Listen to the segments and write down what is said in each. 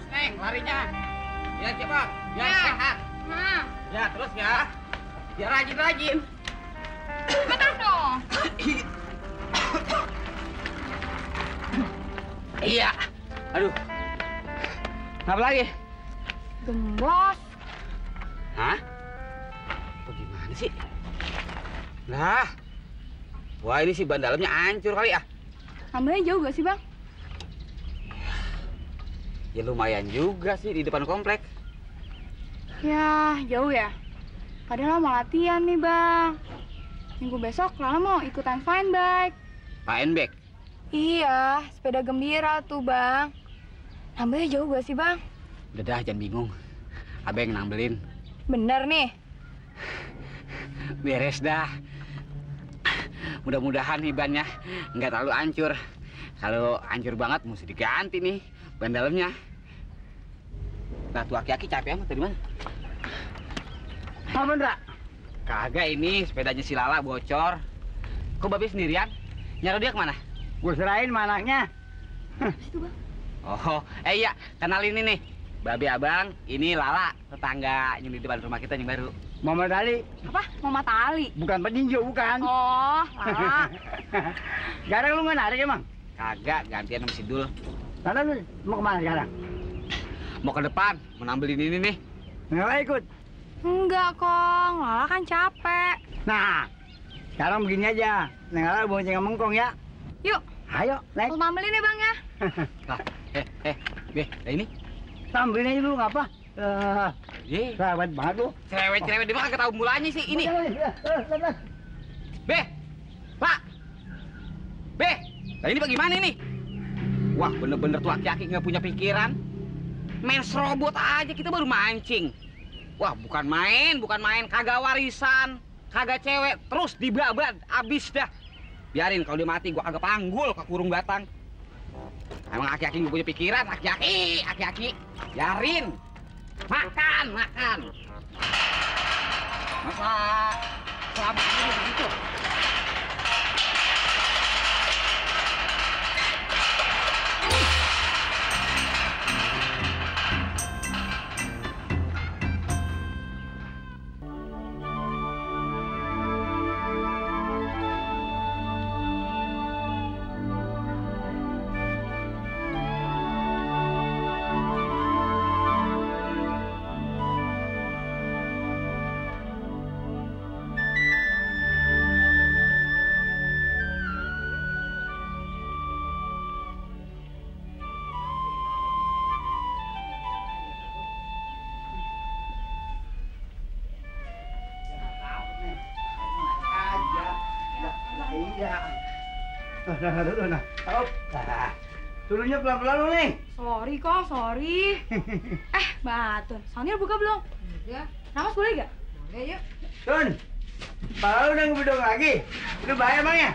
terus Neng larinya. Ya coba, biar Ya. sehat. Nah, Ya terus ya. Biar rajin-rajin. bentar dong. Iya. Aduh. Apa lagi? Gembos. Hah? Bagaimana sih? Nah. Wah ini sih ban dalamnya hancur kali ya. Ambilnya jauh gak sih, Bang? Ya lumayan juga sih di depan komplek. Ya, jauh ya. Padahal mau latihan nih, Bang. Minggu besok Lala mau ikutan fine bike. Paen bek. Iya, sepeda gembira tuh, Bang. Ambilnya jauh gak sih, Bang? Udah dah jangan bingung. Abang nambelin. Bener nih. Beres dah. Mudah-mudahan nih bannya nggak terlalu hancur. Kalau hancur banget mesti diganti nih ban dalamnya. Nah tuh aki-aki capek amat tadi mana? Apa Ndra? Kagak ini sepedanya si Lala bocor. Kok Babe sendirian? Nyari dia kemana? Gue serahin sama anaknya. Situ, Bang. Oh, iya kenalin ini nih. Babe abang, ini Lala tetangga yang di depan rumah kita yang baru. Muhammad Ali, Apa? Mama tali. bukan petinju, bukan. Oh, Lala. Sekarang lu nggak narik emang? Kagak gantian sama si Dul. Karena lu mau kemana sekarang? Mau ke depan, mau nambelin ini nih. Nggak ikut. Enggak, Kong. Lala kan capek. Nah, sekarang begini aja. Nengala bonceng sama Mengkong ya. Yuk, Ayo, naik. aku ambilin ya, Bang ya. Lah, Be, lah ini. Sambilin aja dulu, ngapa? Ye, Sahabat banget lu. cerewet-cerewet dia mah kagak tahu mulanya sih ini. Be, Pak, Be, nah ini bagaimana ini? Wah bener-bener tuh aki-aki nggak punya pikiran. Main serobot aja kita baru mancing. Wah bukan main, kagak warisan, kagak cewek, terus dibabad, abis dah. Biarin kalau dia mati gua kagak panggul ke kurung batang. Emang aki-aki nggak punya pikiran, aki-aki. Biarin. Makan. Masa selama ini begitu? Iya. Nah. Turunnya pelan-pelan lu, Neng. Sorry, Kong. Sorry. Batun. Sonil buka belum? Udah. Namas boleh gak? Boleh, yuk. Tun, pala lu udah ngebedong lagi? Udah bayar bang ya?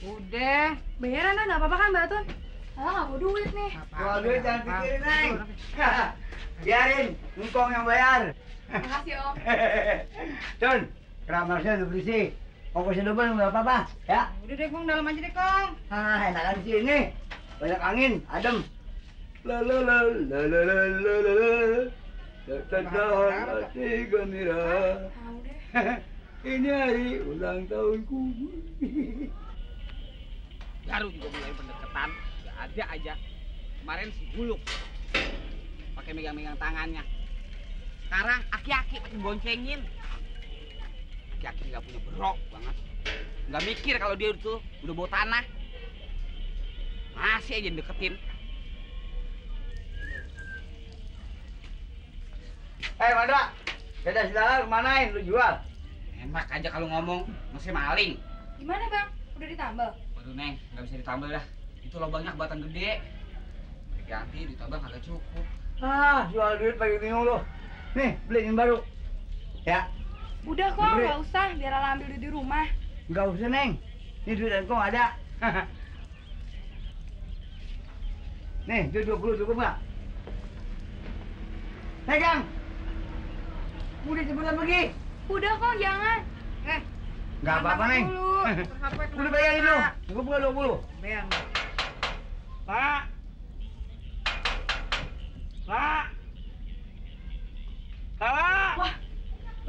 Udah. Bayaran dah, nggak apa-apa kan, Batun? Lala nggak mau duit nih. Kalau duit jangan pikirin, Neng. Biarin, Ngkong yang bayar. Makasih, Om. Tun, keramasnya udah bersih. Ongkosnya double nggak apa-apa, ya? Udah deh, Kong. Dalam aja deh, Kong. Enakan di sini. Banyak angin, adem. La la la la la la la la la. Tetap hati gembira. Tahu deh. Ini hari ulang tahunku. Baru juga mulai pendekatan, gak ada aja. Kemarin si Buluk pakai megang-megang tangannya. Sekarang aki-aki pakai boncengin. Aki-aki nggak punya berok banget. Nggak mikir kalau dia itu udah bawa tanah. Masih aja deketin. Mandra, sepeda si Lala kemanain? Lu jual? Enak aja kalau ngomong, masih maling. Gimana, Bang? Udah ditambal? Waduh Neng, nggak bisa ditambal dah. Itu lubangnya kebatan gede. Ganti ditambal kagak cukup. Jual duit pakai bingung lu. Nih, beliin baru. Ya, Udah, Kong. Beri. Nggak usah. Biar Lala ambil duit di rumah. nggak usah, Neng. Ini duit Engkong ada. Nih, duit 20 cukup nggak? Pegang. Udah cepetan pergi. Udah, Kong. Jangan. Nggak apa-apa, Neng. Udah pegangin dulu. Cukup nggak 20? Bayang. Pak. Pak. Pak. Wah,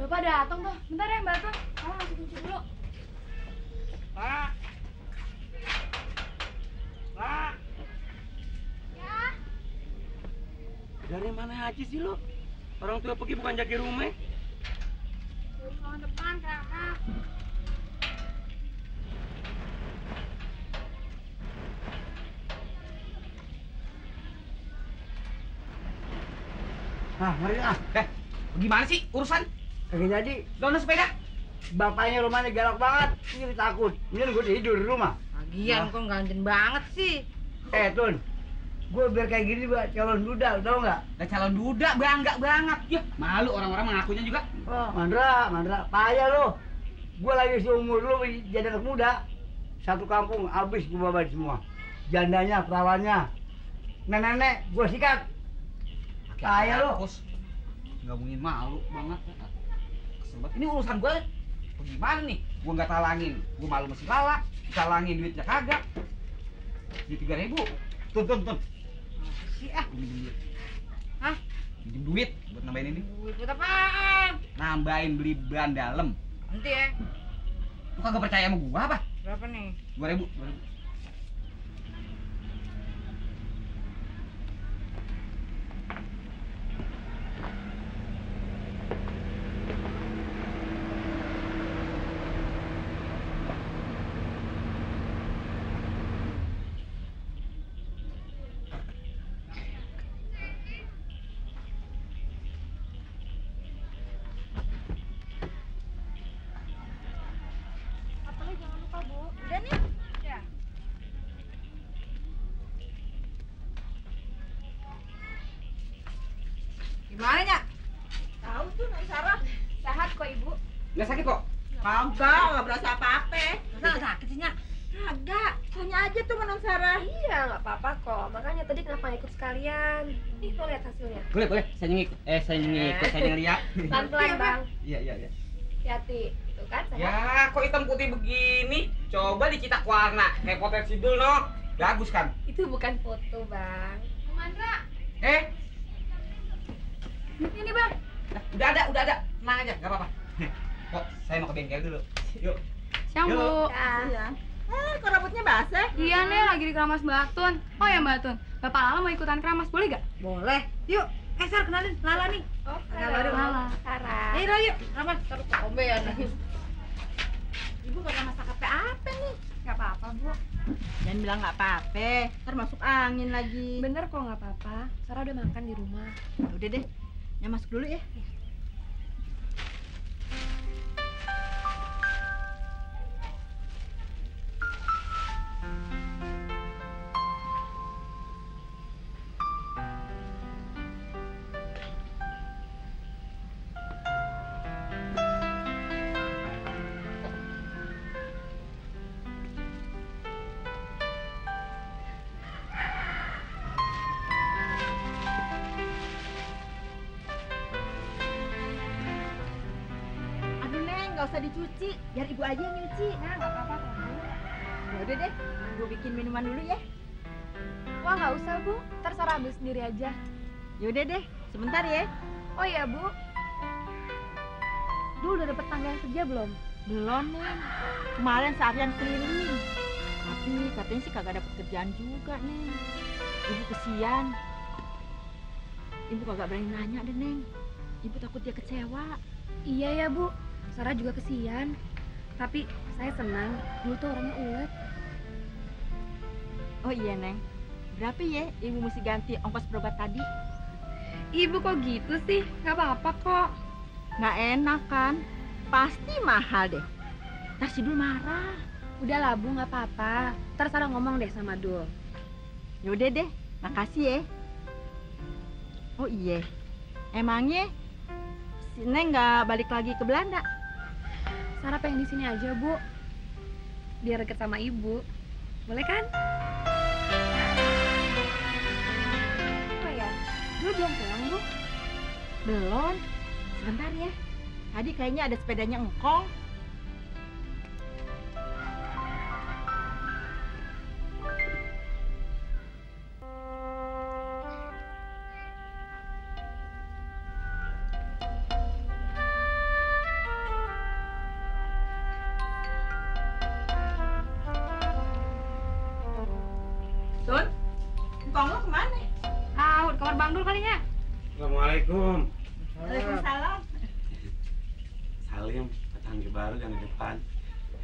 Bapak datang tuh. Bentar ya, Mbak Tun. Kamu masuk kunci dulu. Pak. Pak. Ya. Dari mana aja sih lo? Orang tua pergi bukan jaga rumah. Dari ruangan depan, Kakak. Nah, mari ah. Gimana sih urusan? Kagak jadi. Dona sepeda? Bapaknya rumahnya galak banget. Ini takut. Ini gue tidur di rumah. Lagian kok ganjen banget sih. Tun. Gue biar kayak gini buat calon duda, tau nggak? Lah calon duda bangga banget. Ya, malu orang-orang mengakunya juga. Oh, Mandra, payah lo. Gue lagi seumur lo jadi anak muda. Satu kampung habis gue babat semua. Jandanya, perawannya, nenek-nenek, gue sikat. Payah lo. Bos. Ngomongin malu banget. Kesempet. Ini urusan gue. Gimana nih? Gue nggak talangin. Gue malu masih lala. Talangin duitnya kagak. Duit 3.000. Tun. Si ah. Pinjem duit. Hah? Pinjem duit buat nambahin ini. Duit buat apaan? Nambahin beli ban dalam. Nanti ya. Lu kagak percaya sama gua apa? Berapa nih? 2.000. Apelnya jangan lupa, Bu. Udah nih. Ya. Gimana, Nyak? Tahu tuh, Neng Sarah. Sehat kok, Ibu. Nggak sakit kok? Kagak, nggak berasa apa-apa. Masa nggak sakit sih, Nyak? Kagak. Tanya aja tuh sama Neng Sarah. Iya, nggak apa-apa kok. Makanya tadi kenapa nggak ikut sekalian? Nih, tuh lihat hasilnya. Boleh. Saya ngikut. Saya ngeliat. Pelan-pelan, Bang. Iya. Hati-hati. Tuh kan, sehat. Ya, kok hitam putih begini? Coba dicitak warna. Kayak potensi dulu, no. Bagus kan? Itu bukan foto, Bang. Mandra, Ini, Bang. Udah ada. Tenang aja, nggak apa-apa. Kok, saya mau ke bengkel dulu. Yuk. siang, Bu. Ya. Kok rambutnya basah? Iya nih, lagi di keramas Mbak Tun. Oh ya, Mbak Tun. Bapak Lala mau ikutan keramas, boleh gak? Boleh. Yuk, Sar, kenalin. Lala nih. Oh, Anak baru. Lala. Sarah. Ayo, yuk. Ramas, taruh kombean. Ibu kagak masak apa nih? Gak apa-apa, Bu. Jangan bilang nggak apa-apa. Ntar masuk angin lagi. Bener kok nggak apa-apa. Sarah udah makan di rumah. Udah deh. Nyak masuk dulu ya. Aduh, Neng, nggak usah dicuci. Biar ibu aja yang nyuci. Nah, gak apa-apa, Bu. Ya udah deh. Gue bikin minuman dulu ya. Wah, nggak usah, Bu. Ntar Sarah ambil sendiri aja. Ya udah deh. Sebentar ya. Oh iya, Bu. Dulu udah dapet panggilan kerja belum? Belum, Neng. Kemarin seharian keliling. Tapi katanya sih kagak dapet kerjaan juga, Neng. Ibu kesian. Ibu kagak berani nanya deh, Neng. Ibu takut dia kecewa. Iya ya, Bu. Sarah juga kesian. Tapi saya senang. Dulu tuh orangnya ulet. Oh iya, Neng. Berapa ya ibu mesti ganti ongkos berobat tadi? Ibu kok gitu sih? Nggak apa-apa kok. Nggak enak kan? Pasti mahal deh. Ntar si Dul marah. Udahlah, Bu, nggak apa-apa. Ntar Sarah ngomong deh sama Dul. Yaudah deh, makasih ya. Oh iya, emangnya si Neng nggak balik lagi ke Belanda? Sarah pengen di sini aja, Bu. Biar deket sama Ibu. Boleh kan? Apa ya? Dul belum pulang, Bu. Belum. Sebentar ya. Tadi kayaknya ada sepedanya engkong. Sun, engkong lo kemana? Ah, udah kamar Bang Dul kali ya. Assalamualaikum. Waalaikumsalam. Salim, tetangga baru yang di depan.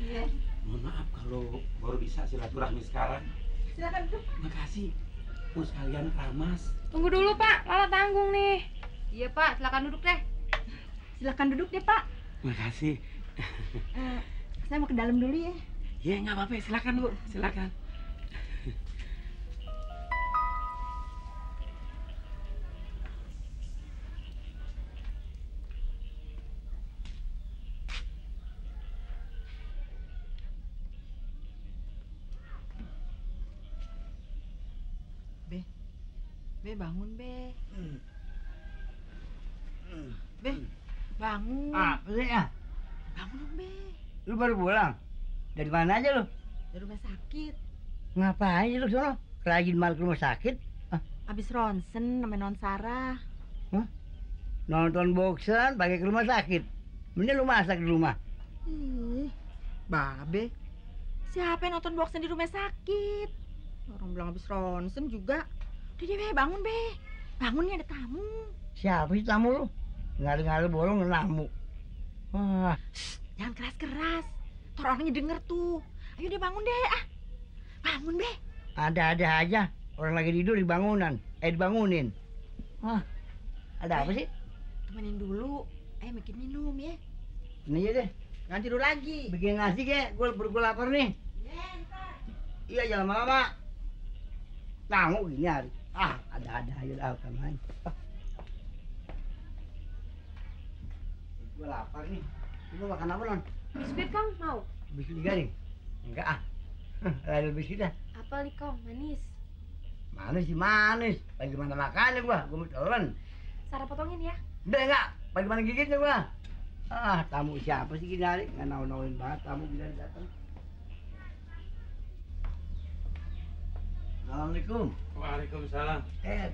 Iya. Mohon maaf kalau baru bisa silaturahmi sekarang. Silakan duduk. Makasih. Mau sekalian keramas. Tunggu dulu, Pak. Lala tanggung nih. Iya, Pak. Silakan duduk deh. Silakan duduk deh, Pak. Makasih. Saya mau ke dalam dulu ya. Ya nggak apa-apa, silakan Bu, silakan. Be bangun, Be. Be, bangun. Apa sih ya? Bangun dong, Be. Lu baru pulang? Dari mana aja lu? Dari rumah sakit. Ngapain lu sono? Kerajin malam ke rumah sakit? Habis ronsen sama non Sarah. Nonton boxan pakai ke rumah sakit. Mending lu masak di rumah. Ih, Babe. Siapa yang nonton boxen di rumah sakit? Orang bilang habis ronsen juga. Udah deh, Be, bangun, Be. Bangun nih, ada tamu. Siapa sih tamu lu? Ngalir-ngalir borong namu. Wah, Jangan keras-keras. Ntar orangnya denger tuh. Ayo deh, bangun deh. Ah, bangun, Be. ada-ada aja. Orang lagi tidur di bangunan. Dibangunin. Wah, ada apa sih? Temenin dulu. Ayo bikin minum ya. Ini aja deh. Jangan tidur lagi. Bikin nasi kek. Gue lapar nih. Iya, jangan lama-lama. Tamu gini hari. Ada-ada aja dah kemarin. Gue lapar nih. Lu makan apa, Non? Biskuit, Kang. Mau? Biskuit garing? Enggak ah. Ada biskuit dah. Apa nih, Kang? Manis. Manis sih manis. Bagaimana makannya gua mau telan. Sarah potongin ya. Udah enggak? Bagaimana gigitnya gua? Tamu siapa sih gini hari? Nggak naun-nauin banget tamu gini hari datang. Assalamualaikum. Waalaikumsalam.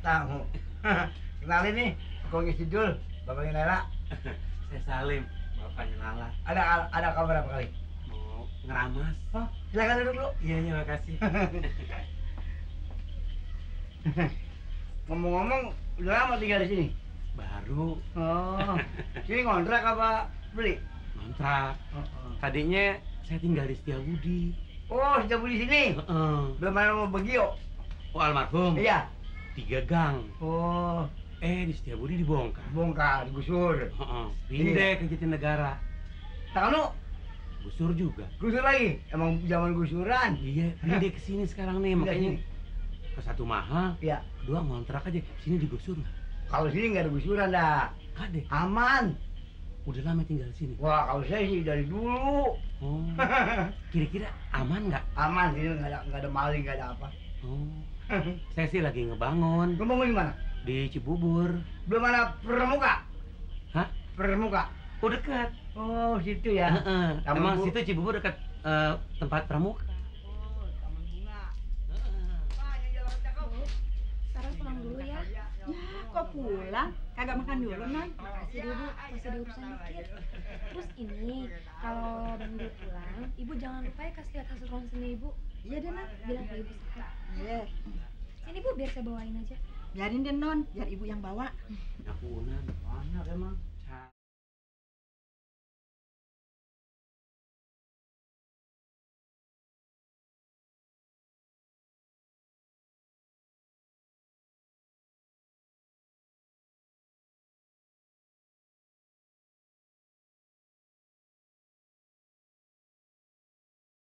Tamu. Kenalin nih, Kong Sidul, bapaknya Nela. Saya Salim, bapaknya Lala. Ada kabar apa kali? Mau ngeramas. Silakan duduk dulu. Iya, makasih. Ngomong-ngomong, udah lama tinggal di sini? Baru Sini ngontrak apa beli? kontrak. Tadinya saya tinggal di Setiabudi. Sejak di sini? Belum ada mau Begio? Oh, almarhum. Iya. 3 gang. Di Di Setiabudi dibongkar. bongkar, digusur. Pindah ke Jatinegara. Tahu Gusur juga. gusur lagi? Emang zaman gusuran? Iya, pindah ke sini sekarang nih. Pindah Makanya sini. ke satu mahal, Iya. kedua ngontrak aja. Sini digusur nggak? Kalau sini nggak ada gusuran dah. Ada. Aman. Udah lama tinggal di sini. Wah, kalau saya sih dari dulu. Oh. Kira-kira aman nggak? Aman sini nggak ada maling, nggak ada apa. Oh. Saya sih lagi ngebangun Lu mau di mana? di Cibubur. Belum ada permuka. Hah? Permuka. Oh, dekat. Situ ya. Taman Emang Bu- situ Cibubur dekat tempat pramuka. Taman bunga. Sarah pulang dulu ya. Ya, kok pulang? Kagak makan dulu, Non? Makasih deh, Bu. Masih ada urusan dikit. Terus ini, kalau Bang Dul pulang, Ibu jangan lupa ya kasih lihat hasil ronsennya Ibu. Iya deh, Non. Bilang ke Ibu sehat. Iya. Sini, Bu, biar saya bawain aja. Biarin deh, Non. Biar ibu yang bawa. Aku unan. Banyak emang.